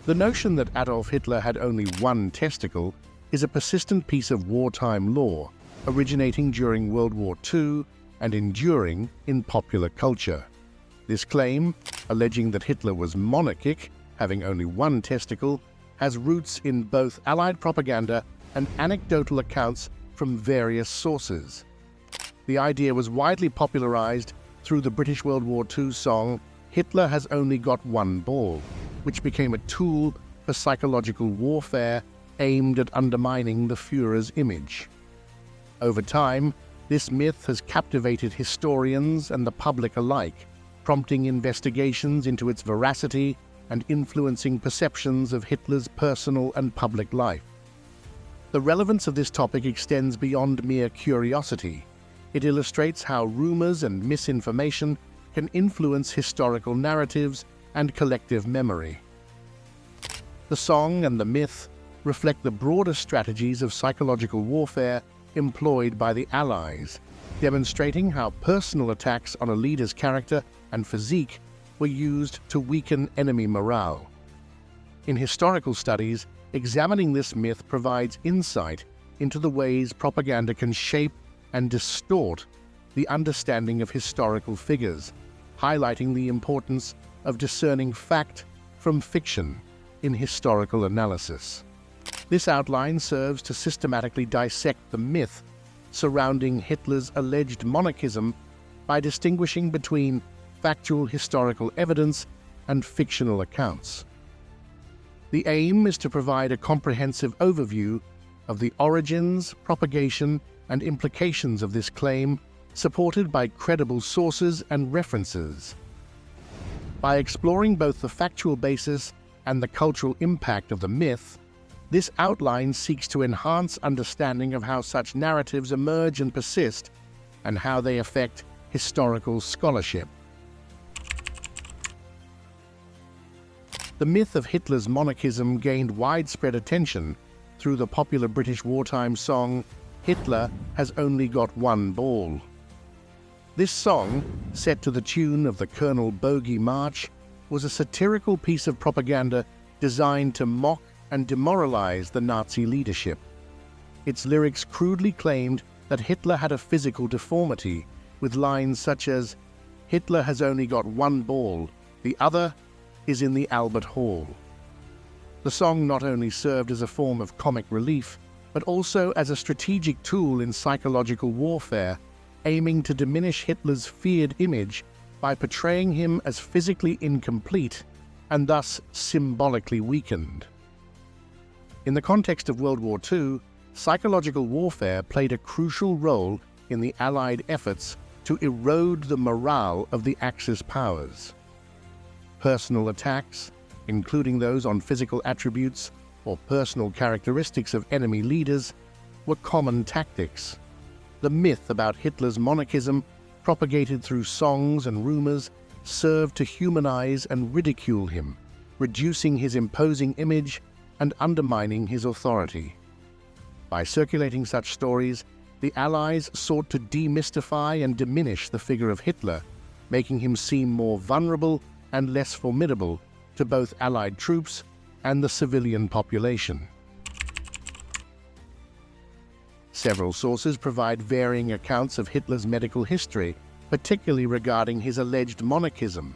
The notion that Adolf Hitler had only one testicle is a persistent piece of wartime lore, originating during World War II and enduring in popular culture. This claim, alleging that Hitler was monarchic, having only one testicle, has roots in both Allied propaganda and anecdotal accounts from various sources. The idea was widely popularized through the British World War II song "Hitler Has Only Got One Ball," which became a tool for psychological warfare aimed at undermining the Führer's image. Over time, this myth has captivated historians and the public alike, prompting investigations into its veracity and influencing perceptions of Hitler's personal and public life. The relevance of this topic extends beyond mere curiosity. It illustrates how rumors and misinformation can influence historical narratives and collective memory. The song and the myth reflect the broader strategies of psychological warfare employed by the Allies, demonstrating how personal attacks on a leader's character and physique were used to weaken enemy morale. In historical studies, examining this myth provides insight into the ways propaganda can shape and distort the understanding of historical figures, highlighting the importance of discerning fact from fiction in historical analysis. This outline serves to systematically dissect the myth surrounding Hitler's alleged monarchism by distinguishing between factual historical evidence and fictional accounts. The aim is to provide a comprehensive overview of the origins, propagation, and implications of this claim, supported by credible sources and references. By exploring both the factual basis and the cultural impact of the myth, this outline seeks to enhance understanding of how such narratives emerge and persist, and how they affect historical scholarship. The myth of Hitler's monarchism gained widespread attention through the popular British wartime song "Hitler Has Only Got One Ball." This song, set to the tune of the Colonel Bogey March, was a satirical piece of propaganda designed to mock and demoralize the Nazi leadership. Its lyrics crudely claimed that Hitler had a physical deformity, with lines such as, "Hitler has only got one ball, the other is in the Albert Hall." The song not only served as a form of comic relief, but also as a strategic tool in psychological warfare, aiming to diminish Hitler's feared image by portraying him as physically incomplete and thus symbolically weakened. In the context of World War II, psychological warfare played a crucial role in the Allied efforts to erode the morale of the Axis powers. Personal attacks, including those on physical attributes or personal characteristics of enemy leaders, were common tactics. The myth about Hitler's monarchism, propagated through songs and rumors, served to humanize and ridicule him, reducing his imposing image and undermining his authority. By circulating such stories, the Allies sought to demystify and diminish the figure of Hitler, making him seem more vulnerable and less formidable to both Allied troops and the civilian population. Several sources provide varying accounts of Hitler's medical history, particularly regarding his alleged monarchism.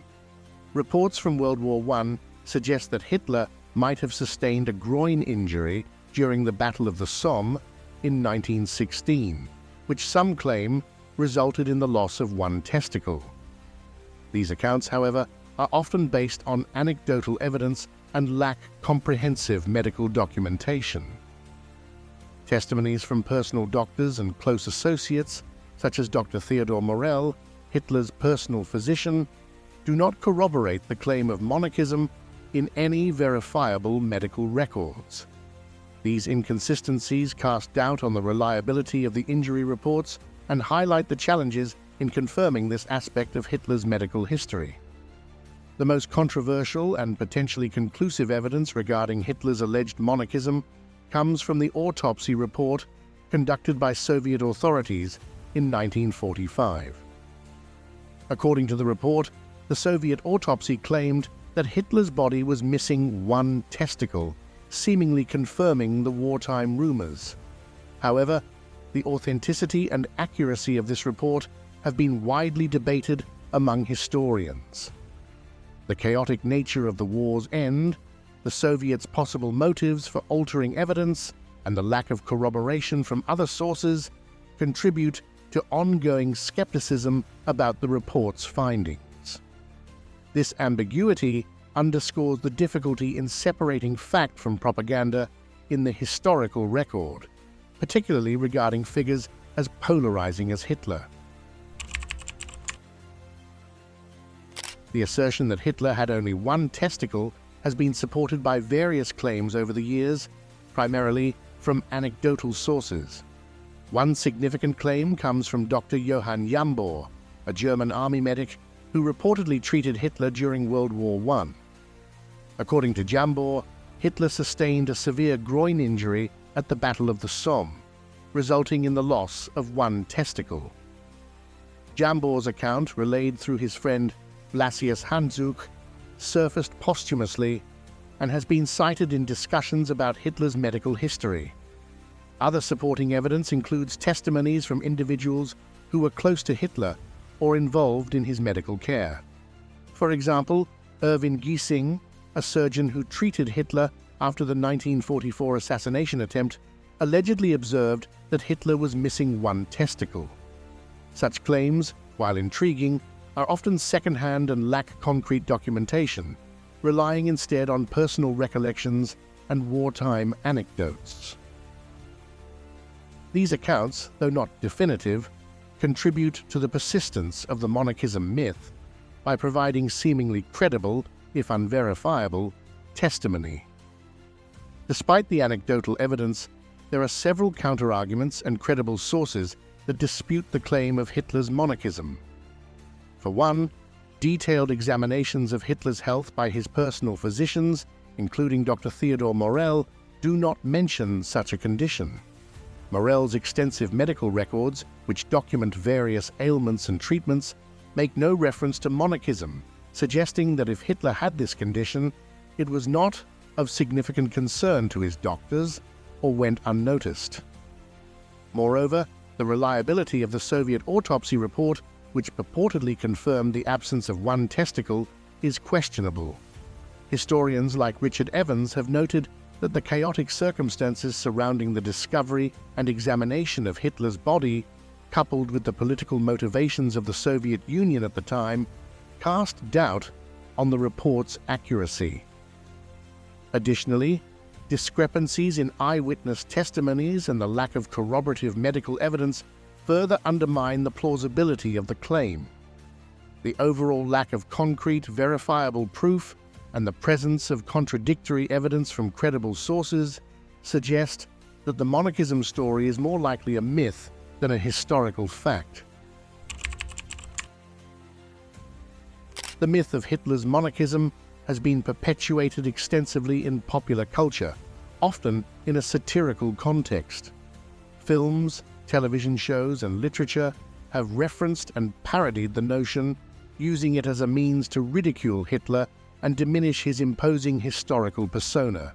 Reports from World War I suggest that Hitler might have sustained a groin injury during the Battle of the Somme in 1916, which some claim resulted in the loss of one testicle. These accounts, however, are often based on anecdotal evidence and lack comprehensive medical documentation. Testimonies from personal doctors and close associates, such as Dr. Theodor Morell, Hitler's personal physician, do not corroborate the claim of monarchism in any verifiable medical records. These inconsistencies cast doubt on the reliability of the injury reports and highlight the challenges in confirming this aspect of Hitler's medical history. The most controversial and potentially conclusive evidence regarding Hitler's alleged monarchism comes from the autopsy report conducted by Soviet authorities in 1945. According to the report, the Soviet autopsy claimed that Hitler's body was missing one testicle, seemingly confirming the wartime rumors. However, the authenticity and accuracy of this report have been widely debated among historians. The chaotic nature of the war's end, the Soviets' possible motives for altering evidence, and the lack of corroboration from other sources contribute to ongoing skepticism about the report's findings. This ambiguity underscores the difficulty in separating fact from propaganda in the historical record, particularly regarding figures as polarizing as Hitler. The assertion that Hitler had only one testicle has been supported by various claims over the years, primarily from anecdotal sources. One significant claim comes from Dr. Johann Jambor, a German army medic who reportedly treated Hitler during World War I. According to Jambor, Hitler sustained a severe groin injury at the Battle of the Somme, resulting in the loss of one testicle. Jambor's account, relayed through his friend Blasius Handzuk, surfaced posthumously and has been cited in discussions about Hitler's medical history. Other supporting evidence includes testimonies from individuals who were close to Hitler or involved in his medical care. For example, Erwin Giesing, a surgeon who treated Hitler after the 1944 assassination attempt, allegedly observed that Hitler was missing one testicle. Such claims, while intriguing, are often second-hand and lack concrete documentation, relying instead on personal recollections and wartime anecdotes. These accounts, though not definitive, contribute to the persistence of the monarchism myth by providing seemingly credible, if unverifiable, testimony. Despite the anecdotal evidence, there are several counterarguments and credible sources that dispute the claim of Hitler's monarchism. For one, detailed examinations of Hitler's health by his personal physicians, including Dr. Theodor Morell, do not mention such a condition. Morell's extensive medical records, which document various ailments and treatments, make no reference to monarchism, suggesting that if Hitler had this condition, it was not of significant concern to his doctors or went unnoticed. Moreover, the reliability of the Soviet autopsy report, which purportedly confirmed the absence of one testicle, is questionable. Historians like Richard Evans have noted that the chaotic circumstances surrounding the discovery and examination of Hitler's body, coupled with the political motivations of the Soviet Union at the time, cast doubt on the report's accuracy. Additionally, discrepancies in eyewitness testimonies and the lack of corroborative medical evidence further undermine the plausibility of the claim. The overall lack of concrete, verifiable proof and the presence of contradictory evidence from credible sources suggest that the monarchism story is more likely a myth than a historical fact. The myth of Hitler's monarchism has been perpetuated extensively in popular culture, often in a satirical context. Films, television shows, and literature have referenced and parodied the notion, using it as a means to ridicule Hitler and diminish his imposing historical persona.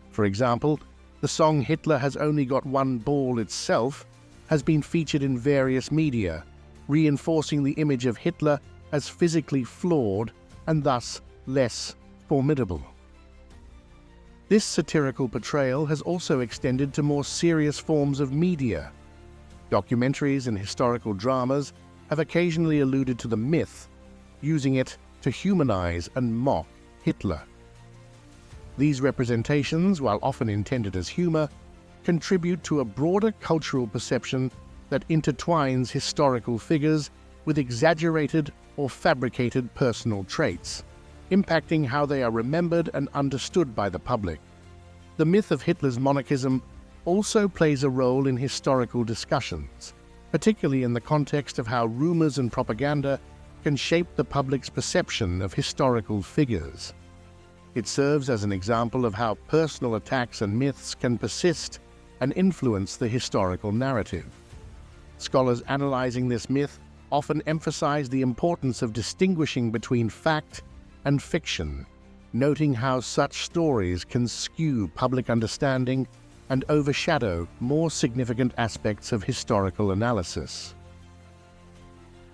For example, the song "Hitler Has Only Got One Ball" itself has been featured in various media, reinforcing the image of Hitler as physically flawed and thus less formidable. This satirical portrayal has also extended to more serious forms of media. Documentaries and historical dramas have occasionally alluded to the myth, using it to humanize and mock Hitler. These representations, while often intended as humor, contribute to a broader cultural perception that intertwines historical figures with exaggerated or fabricated personal traits, impacting how they are remembered and understood by the public. The myth of Hitler's monarchism also plays a role in historical discussions, particularly in the context of how rumors and propaganda can shape the public's perception of historical figures. It serves as an example of how personal attacks and myths can persist and influence the historical narrative. Scholars analyzing this myth often emphasize the importance of distinguishing between fact and fiction, noting how such stories can skew public understanding and overshadow more significant aspects of historical analysis.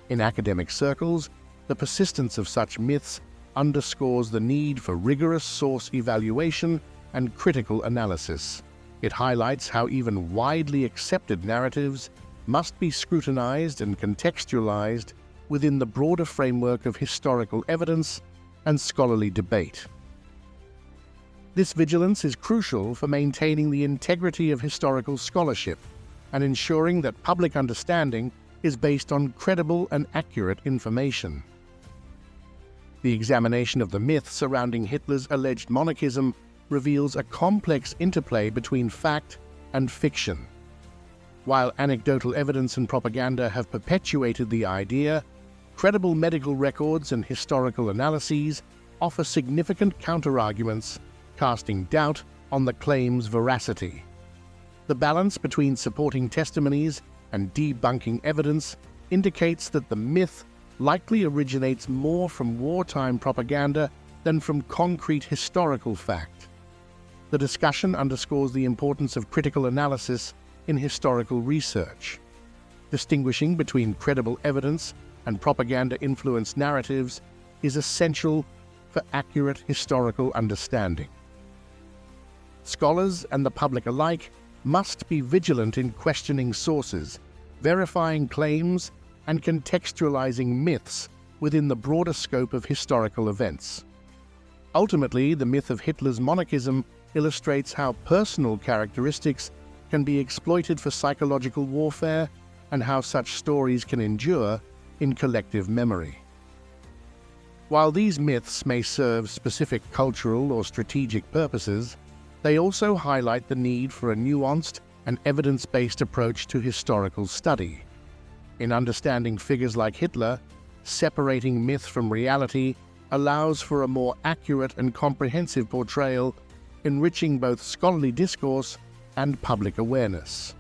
In academic circles, the persistence of such myths underscores the need for rigorous source evaluation and critical analysis. It highlights how even widely accepted narratives must be scrutinized and contextualized within the broader framework of historical evidence and scholarly debate. This vigilance is crucial for maintaining the integrity of historical scholarship and ensuring that public understanding is based on credible and accurate information. The examination of the myth surrounding Hitler's alleged monarchism reveals a complex interplay between fact and fiction. While anecdotal evidence and propaganda have perpetuated the idea, credible medical records and historical analyses offer significant counterarguments, casting doubt on the claim's veracity. The balance between supporting testimonies and debunking evidence indicates that the myth likely originates more from wartime propaganda than from concrete historical fact. The discussion underscores the importance of critical analysis in historical research. Distinguishing between credible evidence and propaganda-influenced narratives is essential for accurate historical understanding. Scholars and the public alike must be vigilant in questioning sources, verifying claims, and contextualizing myths within the broader scope of historical events. Ultimately, the myth of Hitler's monarchism illustrates how personal characteristics can be exploited for psychological warfare and how such stories can endure in collective memory. While these myths may serve specific cultural or strategic purposes, they also highlight the need for a nuanced and evidence-based approach to historical study. In understanding figures like Hitler, separating myth from reality allows for a more accurate and comprehensive portrayal, enriching both scholarly discourse and public awareness.